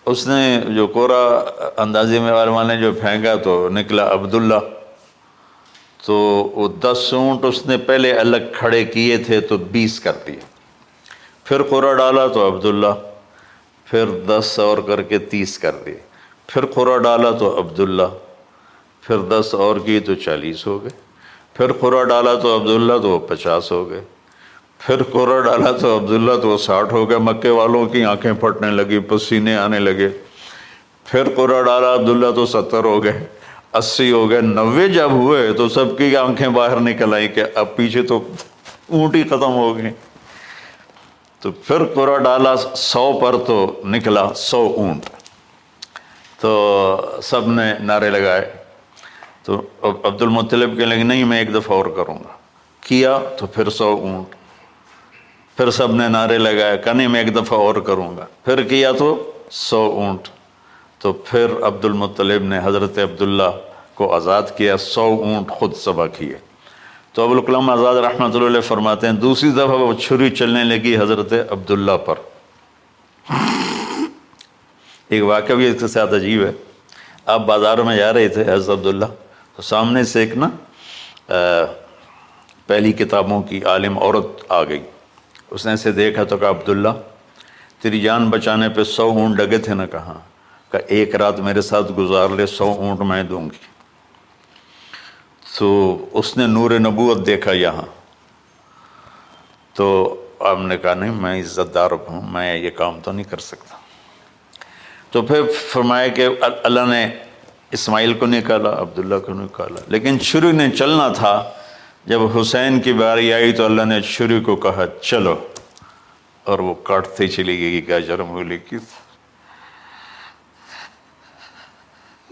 اس نے جو کوڑا اندازی میں والے جو پھینکا تو نکلا عبداللہ. تو وہ 10 اونٹ اس نے پہلے الگ کھڑے کیے تھے تو 20 کر دیے. پھر قرعہ ڈالا تو عبداللہ، پھر 10 اور کر کے 30 کر دیے. پھر قرعہ ڈالا تو عبداللہ، پھر 10 اور کی تو 40 ہو گئے. پھر قرعہ ڈالا تو عبداللہ تو 50 ہو گئے. پھر قرعہ ڈالا تو عبداللہ تو 60 ہو گئے. مکے والوں کی آنکھیں پھٹنے لگی، پسینے آنے لگے. پھر قرعہ ڈالا عبداللہ تو 70 ہو گئے، 80 ہو گئے. 90 جب ہوئے تو سب کی آنکھیں باہر نکل آئیں کہ اب پیچھے تو اونٹ ہی ختم ہو گئے. تو پھر قرعہ ڈالا 100 پر تو نکلا 100 اونٹ. تو سب نے نعرے لگائے. تو عبد المطلب کہنے لگے نہیں میں ایک دفعہ اور کروں گا. کیا تو پھر 100 اونٹ. پھر سب نے نعرے لگائے کہ نہیں میں ایک دفعہ اور کروں گا. پھر کیا تو 100 اونٹ. تو پھر عبد المطلب نے حضرت عبداللہ کو آزاد کیا، 100 اونٹ خود ذبح کیے. تو ابوالکلام آزاد رحمۃ اللہ علیہ فرماتے ہیں دوسری دفعہ وہ چھری چلنے لگی حضرت عبداللہ پر۔ ایک واقعہ بھی اس کے ساتھ عجیب ہے۔ آپ بازار میں جا رہے تھے حضرت عبداللہ، تو سامنے سے ایک نا پہلی کتابوں کی عالم عورت آ گئی۔ اس نے اسے دیکھا تو کہا عبداللہ تیری جان بچانے پہ 100 اونٹ ڈگے تھے نا؟ کہاں؟ کہ ایک رات میرے ساتھ گزار لے 100 اونٹ میں دوں گی۔ تو اس نے نور نبوت دیکھا یہاں، تو آپ نے کہا نہیں میں عزت دار ہوں، میں یہ کام تو نہیں کر سکتا۔ تو پھر فرمایا کہ اللہ نے اسماعیل کو نکالا، عبداللہ کو نکالا، لیکن چھری نے چلنا تھا۔ جب حسین کی باری آئی تو اللہ نے چھری کو کہا چلو، اور وہ کاٹتے چلی گئی گاجر مولی کی۔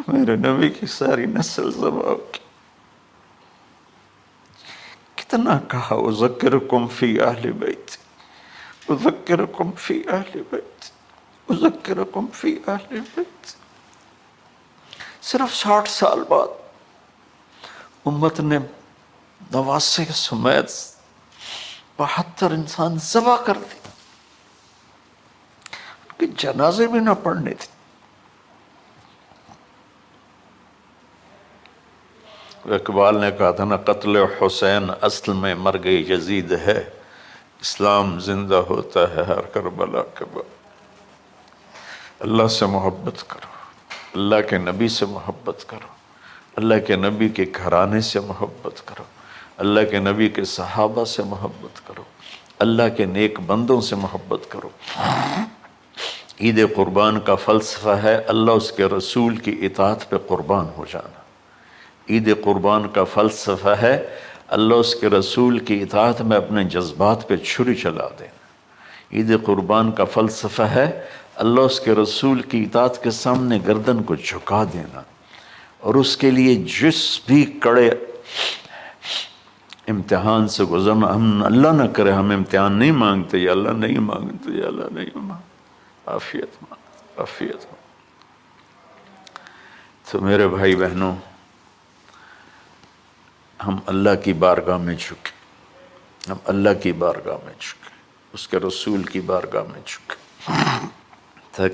میرے نبی کی ساری نسل ذبح کی۔ کتنا کہا اذکرکم فی اہل بیت، اذکرکم فی اہل بیت، اذکرکم فی اہل بیت۔ صرف 60 سال بعد امت نے 89 سمیت 72 انسان ذبح کر دی، ان کے جنازے بھی نہ پڑھنے تھے۔ اقبال نے کہا تھا نا قتل حسین اصل میں مرگ یزید ہے، اسلام زندہ ہوتا ہے ہر کربلا کے بعد۔ اللہ سے محبت کرو، اللہ کے نبی سے محبت کرو، اللہ کے نبی کے گھرانے سے محبت کرو، اللہ کے نبی کے صحابہ سے محبت کرو، اللہ کے نیک بندوں سے محبت کرو۔ عید قربان کا فلسفہ ہے اللہ اس کے رسول کی اطاعت پہ قربان ہو جانا۔ عید قربان کا فلسفہ ہے اللہ اس کے رسول کی اطاعت میں اپنے جذبات پہ چھری چلا دینا۔ عید قربان کا فلسفہ ہے اللہ اس کے رسول کی اطاعت کے سامنے گردن کو جھکا دینا، اور اس کے لیے جس بھی کڑے امتحان سے گزرنا۔ ہم اللہ نہ کرے ہم امتحان نہیں مانگتے، یا اللہ نہیں مانگتے، یا اللہ نہیں مانگتے، عافیت مانگتے، عافیت مانگتے۔ تو میرے بھائی بہنوں، ہم اللہ کی بارگاہ میں جھکے، ہم اللہ کی بارگاہ میں جھکے، اس کے رسول کی بارگاہ میں جھکے۔